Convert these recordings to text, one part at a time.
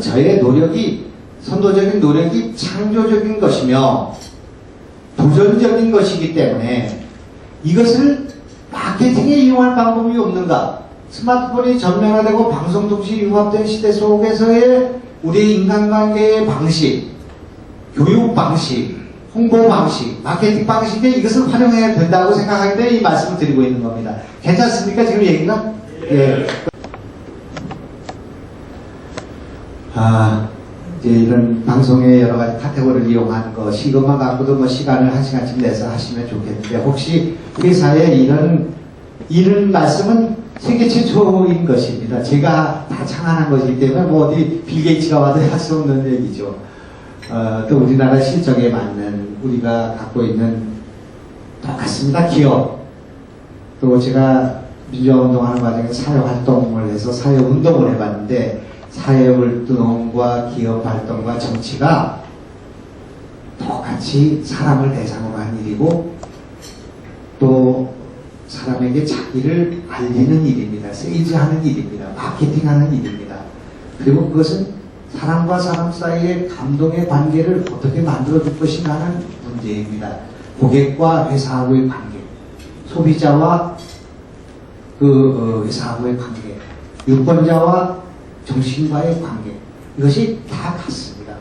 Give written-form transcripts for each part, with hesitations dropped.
저의 노력이, 선도적인 노력이 창조적인 것이며 도전적인 것이기 때문에 이것을 마케팅에 이용할 방법이 없는가? 스마트폰이 전면화되고 방송통신이 융합된 시대 속에서의 우리의 인간관계의 방식, 교육 방식, 홍보 방식, 마케팅 방식에 이것을 활용해야 된다고 생각하기 때문에 이 말씀을 드리고 있는 겁니다. 괜찮습니까? 지금 얘기가? 예. 이제 이런 방송의 여러 가지 카테고리를 이용한 것이 이것만 갖고도 뭐 시간을 1시간쯤 내서 하시면 좋겠는데, 혹시 회사에 이런 말씀은 세계 최초인 것입니다. 제가 다 창안한 것이기 때문에 뭐 어디 빌 게이츠가 와도 할 수 없는 얘기죠. 또 우리나라 실정에 맞는 우리가 갖고 있는 똑같습니다. 기업. 또 제가 민주화운동하는 과정에 사회활동을 해서 사회운동을 해봤는데, 사회활동과 기업활동과 정치가 똑같이 사람을 대상으로 한 일이고 또 사람에게 자기를 알리는 일입니다. 세일즈하는 일입니다. 마케팅하는 일입니다. 그리고 그것은 사람과 사람 사이의 감동의 관계를 어떻게 만들어줄 것인가 하는 문제입니다. 고객과 회사하고의 관계, 소비자와 회사하고의 관계, 유권자와 정신과의 관계, 이것이 다 같습니다.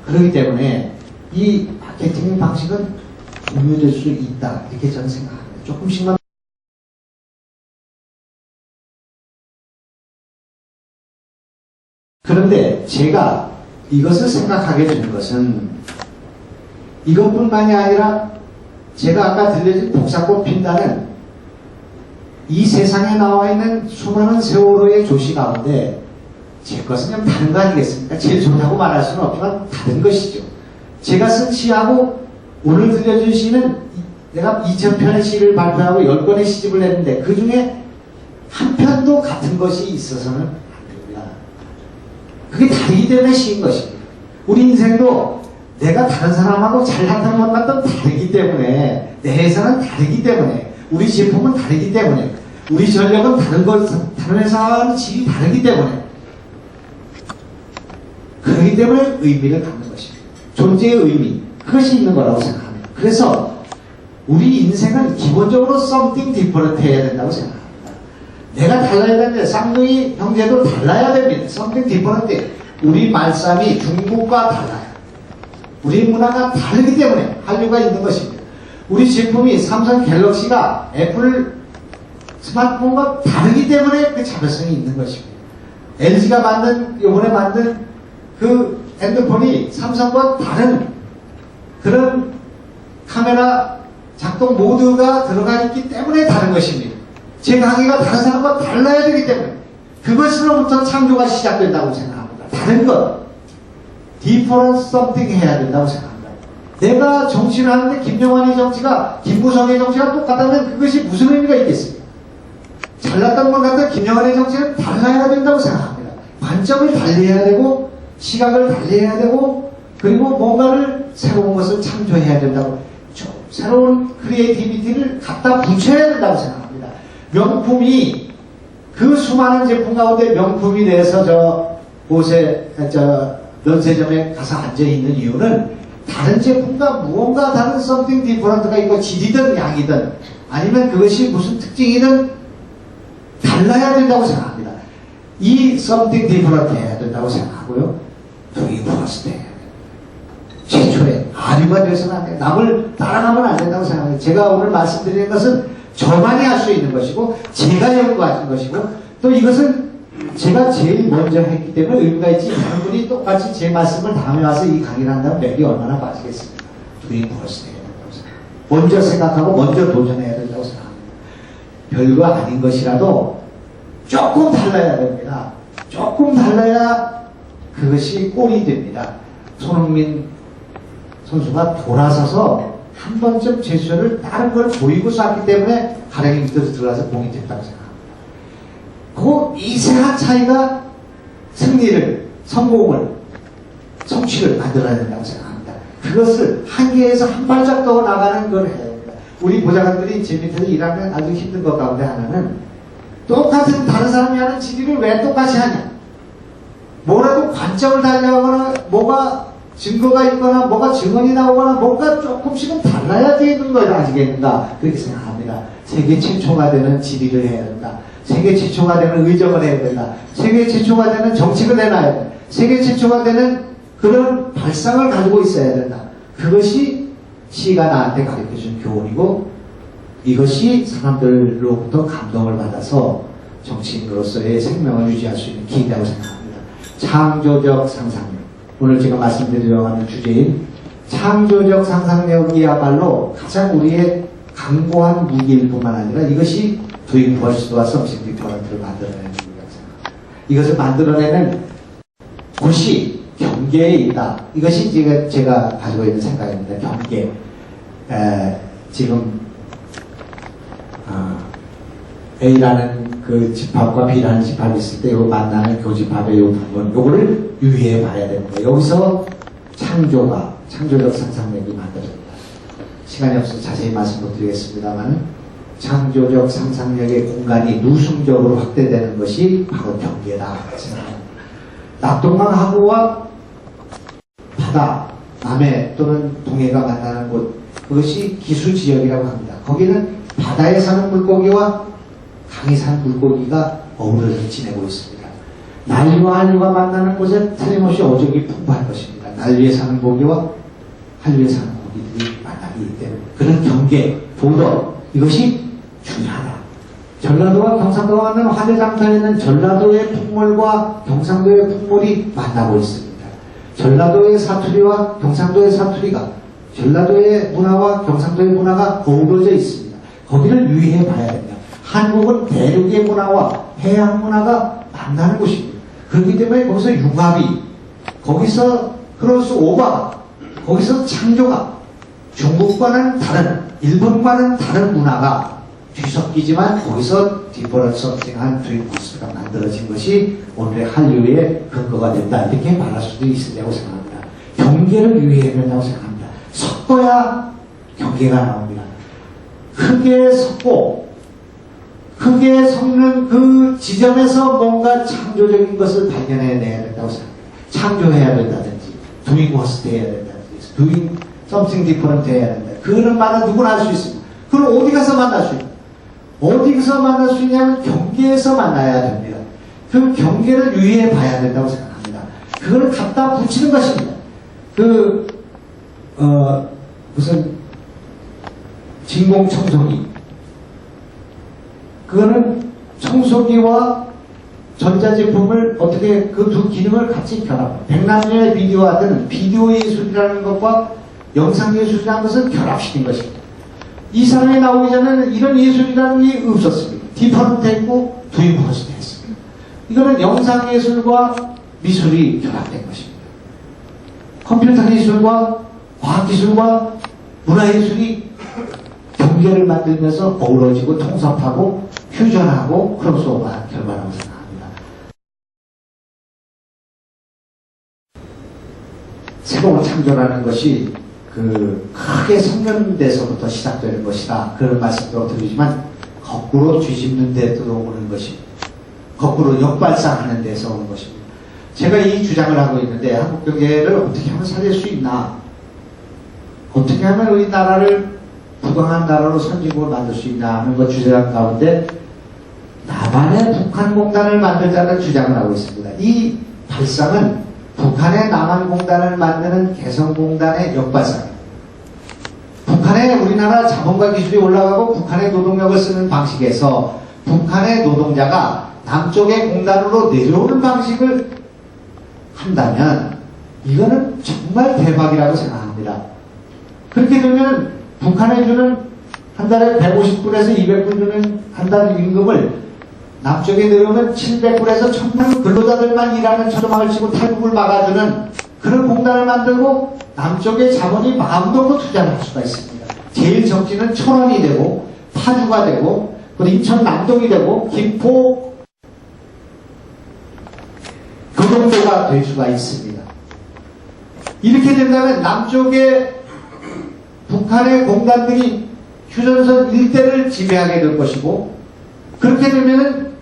그렇기 때문에 이 마케팅 방식은 공유될 수 있다, 이렇게 저는 생각합니다. 조금씩만. 그런데 제가 이것을 생각하게 된 것은 이것뿐만이 아니라 제가 아까 들려진 복사꽃 핀다는 이 세상에 나와 있는 수많은 세월호의 조시 가운데 제 것은 좀 다른 거 아니겠습니까? 제일 좋다고 말할 수는 없지만 다른 것이죠. 제가 쓴 시하고 오늘 들려준 시는 내가 2000편의 시를 발표하고 10권의 시집을 냈는데 그 중에 한 편도 같은 것이 있어서는 안 됩니다. 그게 다르기 때문에 시인 것입니다. 우리 인생도 내가 다른 사람하고 잘났던 못났던 다르기 때문에, 내 회사는 다르기 때문에, 우리 제품은 다르기 때문에, 우리 전력은 다른 회사와는 질이 다르기 때문에, 그렇기 때문에 의미를 갖는 것입니다. 존재의 의미, 그것이 있는 거라고 생각합니다. 그래서 우리 인생은 기본적으로 something different 해야 된다고 생각합니다. 내가 달라야 되는데 쌍둥이 형제도 달라야 됩니다. something different. 우리 말씀이 중국과 달라요. 우리 문화가 다르기 때문에 한류가 있는 것입니다. 우리 제품이 삼성 갤럭시가 애플 스마트폰과 다르기 때문에 그 차별성이 있는 것입니다. LG가 이번에 만든 그 핸드폰이 삼성과 다른 그런 카메라 작동 모드가 들어가 있기 때문에 다른 것입니다. 제 강의가 다른 사람과 달라야 되기 때문에 그것으로부터 창조가 시작된다고 생각합니다. 다른 것, different something 해야 된다고 생각합니다. 내가 정치를 하는데 김영환의 정치가 김무성의 정치가 똑같다면 그것이 무슨 의미가 있겠습니까? 잘났던 것 같은 김영환의 정치는 달라야 된다고 생각합니다. 관점을 달리해야 되고 시각을 달리해야 되고 그리고 뭔가를 새로운 것을 창조해야 된다고, 새로운 크리에이티비티를 갖다 붙여야 된다고 생각합니다. 명품이 그 수많은 제품 가운데 명품이 돼서 면세점에 가서 앉아있는 이유는 다른 제품과 무언가 다른 something different가 있고 질이든 양이든 아니면 그것이 무슨 특징이든 달라야 된다고 생각합니다. 이 something different 해야 된다고 생각하고요. 도이 플러스 해야 됩니다. 최초의 아류가 되어서는 안 돼요. 남을 따라가면 안 된다고 생각해요. 제가 오늘 말씀드리는 것은 저만이 할 수 있는 것이고 제가 연구하신 것이고 또 이것은 제가 제일 먼저 했기 때문에 의미가 있지, 다른 분이 똑같이 제 말씀을 다음에 와서 이 강의를 한다면 맥이 얼마나 빠지겠습니까? 도이 플러스 해야 된다고 생각합니다. 먼저 생각하고 먼저 도전해야 된다고 생각합니다. 별거 아닌 것이라도 조금 달라야 됩니다. 조금 달라야 그것이 골이 됩니다. 손흥민 선수가 돌아서서 한 번쯤 제스처를 다른 걸 보이고 쐈기 때문에 가랭이 밑으로 들어가서 공이 됐다고 생각합니다. 그 미세한 차이가 승리를, 성공을, 성취를 만들어야 된다고 생각합니다. 그것을 한계에서 한 발짝 더 나가는 걸 해야 됩니다. 우리 보좌관들이 제 밑에서 일하면 아주 힘든 것 가운데 하나는 똑같은 다른 사람이 하는 질의를 왜 똑같이 하냐? 뭐라도 관점을 달리하거나 뭐가 증거가 있거나 뭐가 증언이 나오거나 뭔가 조금씩은 달라야 되는 걸 아시겠는가 그렇게 생각합니다. 세계 최초가 되는 지리를 해야 된다. 세계 최초가 되는 의정을 해야 된다. 세계 최초가 되는 정책을 내놔야 된다. 세계 최초가 되는 그런 발상을 가지고 있어야 된다. 그것이 시가 나한테 가르쳐준 교훈이고 이것이 사람들로부터 감동을 받아서 정치인으로서의 생명을 유지할 수 있는 기회라고 생각합니다. 창조적 상상력. 오늘 제가 말씀드리려고 하는 주제인 창조적 상상력이야말로 가장 우리의 강고한 무기일 뿐만 아니라 이것이 도잉 퍼스트와 썸씽 디퍼런트를 만들어내는 무기라고 생각합니다. 이것을 만들어내는 곳이 경계에 있다. 이것이 제가 가지고 있는 생각입니다. 경계. 지금 A라는 그 집합과 B라는 집합이 있을 때 요 만나는 교집합의 요 부분 요거를 유의해 봐야 됩니다. 여기서 창조적 상상력이 만들어집니다. 시간이 없어서 자세히 말씀 못 드리겠습니다만 창조적 상상력의 공간이 누승적으로 확대되는 것이 바로 경계다 생각합니다. 낙동강하구와 바다, 남해 또는 동해가 만나는 곳 그것이 기수지역이라고 합니다. 거기는 바다에 사는 물고기와 강에 사는 물고기가 어우러져 지내고 있습니다. 난리와 한류가 만나는 곳에 틀림없이 어종이 풍부할 것입니다. 난리에 사는 고기와 한류에 사는 고기들이 만나기 때문에 그런 경계, 보도 이것이 중요하다. 전라도와 경상도가 만나는 화대장터에는 전라도의 풍물과 경상도의 풍물이 만나고 있습니다. 전라도의 사투리와 경상도의 사투리가 전라도의 문화와 경상도의 문화가 어우러져 있습니다. 거기를 유의해 봐야 됩니다. 한국은 대륙의 문화와 해양 문화가 만나는 곳입니다. 그렇기 때문에 거기서 융합이, 거기서 크로스오버가, 거기서 창조가 중국과는 다른, 일본과는 다른 문화가 뒤섞이지만 거기서 디퍼런스한 트윈코스가 만들어진 것이 오늘의 한류의 근거가 된다. 이렇게 말할 수도 있으리라고 생각합니다. 경계를 유의해야 된다고 생각합니다. 섞어야 경계가 나옵니다. 크게 섞고 크게 섞는 그 지점에서 뭔가 창조적인 것을 발견해내야 된다고 생각합니다. 창조해야 된다든지 doing worst 해야 된다든지 doing something different 해야 된다. 그런 말은 누구나 할 수 있습니다. 그럼 어디 가서 만날 수 있냐? 어디서 만날 수 있냐면 경계에서 만나야 됩니다. 그 경계를 유의해 봐야 된다고 생각합니다. 그걸 갖다 붙이는 것입니다. 무슨 진공청소기 그거는 청소기와 전자제품을 어떻게 그 두 기능을 같이 결합. 백남년의 비디오 아트는 비디오 예술이라는 것과 영상 예술이라는 것을 결합시킨 것입니다. 이 사람이 나오기 전에는 이런 예술이라는 게 없었습니다. 디퍼런트 했고 도잉 퍼스트 했습니다. 이거는 영상 예술과 미술이 결합된 것입니다. 컴퓨터 예술과 과학 기술과 문화 예술이 경계를 만들면서 어우러지고 통섭하고 퓨전하고 크로스오버한 결과라고 생각합니다. 새로운 창조라는 것이 크게 성년돼서부터 시작되는 것이다. 그런 말씀도 드리지만 거꾸로 뒤집는 데도 오는 것입니다. 거꾸로 역발상하는 데서 오는 것입니다. 제가 이 주장을 하고 있는데 한국 경제를 어떻게 하면 살릴 수 있나? 어떻게 하면 우리나라를 부강한 나라로 선진국을 만들 수 있나 하는 것 주장 가운데 남한의 북한공단을 만들자는 주장을 하고 있습니다. 이 발상은 북한의 남한공단을 만드는 개성공단의 역발상입니다. 북한의 우리나라 자본과 기술이 올라가고 북한의 노동력을 쓰는 방식에서 북한의 노동자가 남쪽의 공단으로 내려오는 방식을 한다면 이거는 정말 대박이라고 생각합니다. 그렇게 되면 북한에 주는 한 달에 150불에서 200불 주는 한 달 임금을 남쪽에 내려오면 700불에서 1000불 근로자들만 일하는 처럼을 치고 탈북을 막아주는 그런 공단을 만들고 남쪽의 자본이 마음 놓고 투자를 할 수가 있습니다. 제일 적지는 천원이 되고 파주가 되고 인천 남동이 되고 김포 교동도가 될 수가 있습니다. 이렇게 된다면 남쪽의 북한의 공단들이 휴전선 일대를 지배하게 될 것이고 그렇게 되면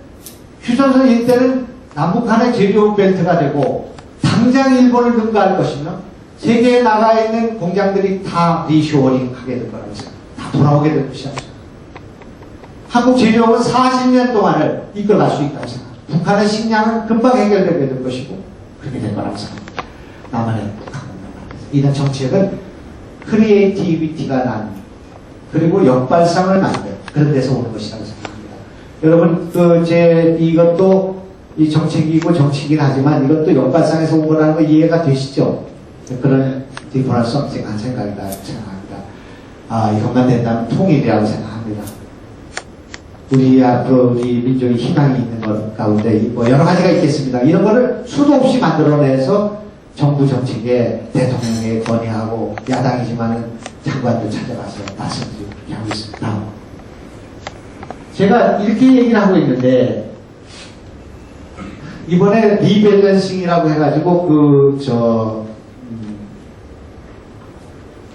휴전선 일대는 남북한의 제조업 벨트가 되고 당장 일본을 능가할 것이면 세계에 나가 있는 공장들이 다 리쇼어링 하게 될 거라고 생각합니다. 다 돌아오게 될 것이라고 생각합니다. 한국 제조업은 40년 동안을 이끌어갈 수 있다고 생각합니다. 북한의 식량은 금방 해결되게 될 것이고 그렇게 될 거라고 생각합니다. 남한의 이런 정책은 크리에이티비티가 난 그리고 역발상을 만든 그런 데서 오는 것이라고 생각합니다. 여러분 이것도 이 정책이고 정치이긴 하지만 이것도 역발상에서 온 거라는 거 이해가 되시죠? 그런 디퍼런스 한 생각이다 생각합니다. 이것만 된다면 통일이라고 생각합니다. 우리 앞으로 우리 민족이 희망이 있는 것 가운데 뭐 여러 가지가 있겠습니다. 이런 거를 수도 없이 만들어내서 정부 정책에 대통령에 건의하고 야당이지만은 장관들 찾아가서 말씀드리고 그렇게 하고 있습니다. 제가 이렇게 얘기를 하고 있는데 이번에 리밸런싱이라고 해가지고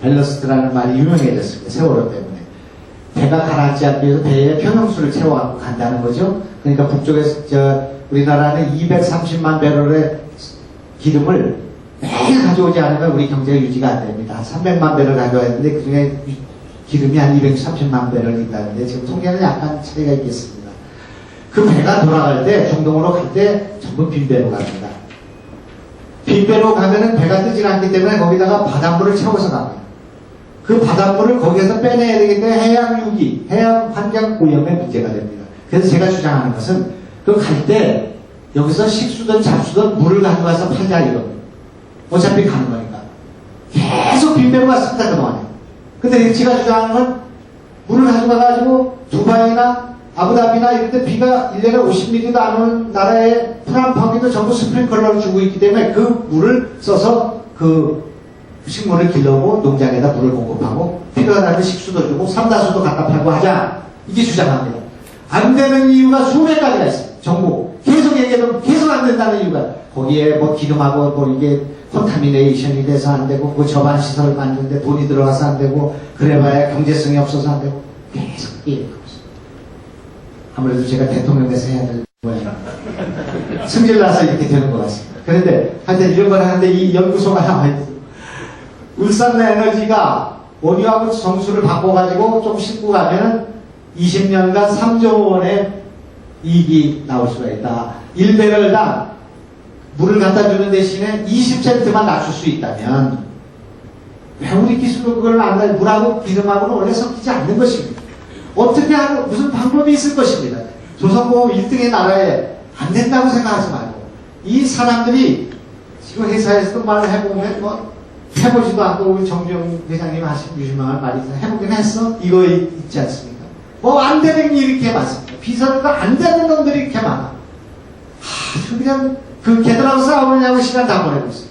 밸런스트라는 말이 유명해졌습니다. 세월호 때문에. 배가 가라앉지 않기 위해서 배에 평형수를 채워갖고 간다는 거죠. 그러니까 북쪽에서 우리나라는 230만 배럴의 기름을 매일 가져오지 않으면 우리 경제가 유지가 안 됩니다. 300만 배럴 가져와야 되는데 그 중에 기름이 한 230만 배럴 있다는데 지금 통계는 약간 차이가 있겠습니다. 그 배가 돌아갈 때 중동으로 갈 때 전부 빈배로 갑니다. 빈배로 가면은 배가 뜨지 않기 때문에 거기다가 바닷물을 채워서 갑니다. 그 바닷물을 거기에서 빼내야 되기 때문에 해양 유기, 해양 환경 오염의 문제가 됩니다. 그래서 제가 주장하는 것은 그 갈 때 여기서 식수든 잡수든 물을 가져가서 팔자 이겁니다. 어차피 가는 거니까. 계속 빈배로 갔습니다, 그동안에. 근데 제가 주장하는 건 물을 가져가가지고 두바이나 아부다비나 이런 데 비가 1년에 50mm도 안 오는 나라에 프랑스도 전부 스프링클러를 주고 있기 때문에 그 물을 써서 그 식물을 길러고 농장에다 물을 공급하고 필요하다면 식수도 주고 삼다수도 갖다 팔고 하자. 이게 주장합니다. 안 되는 이유가 수백 가지가 있습니다. 정부. 계속 얘기해도 계속 안 된다는 이유가 거기에 뭐 기름하고 뭐 이게 콘타미네이션이 돼서 안 되고 그 저반 시설을 만드는데 돈이 들어가서 안 되고 그래봐야 경제성이 없어서 안 되고 계속 얘기하고 있습니다. 아무래도 제가 대통령 돼서 해야 될 모양입니다. 승질나서 이렇게 되는 것 같습니다. 그런데 하여튼 이런 걸 하는데 이 연구소가 나와 있어요. 울산에너지가 원유하고 정수를 바꿔가지고 좀 싣고 가면은 20년간 3조 원의 이익이 나올 수가 있다. 1배럴당 물을 갖다 주는 대신에 20센트만 낮출 수 있다면 왜 우리 기술로 그걸 안 해? 물하고 기름하고는 원래 섞이지 않는 것입니다. 어떻게 하고 무슨 방법이 있을 것입니다. 조선공업 1등의 나라에 안 된다고 생각하지 말고 이 사람들이 지금 회사에서도 말을 해보면 뭐 해보지도 않고 우리 정주영 회장님 하신 유명한 말이 있어요. 해보긴 했어? 이거 있지 않습니까? 뭐 안 되는 일이 이렇게 많습니다. 비서가 안 되는 놈들이 이렇게 많아. 그냥 그 걔들하고 싸우느냐고 시간 다 보내고 있어요.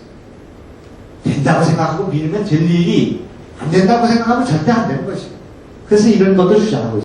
된다고 생각하고 밀면 될 일이 안 된다고 생각하면 절대 안 되는 것이에요. 그래서 이런 것도 주장하고 있어요.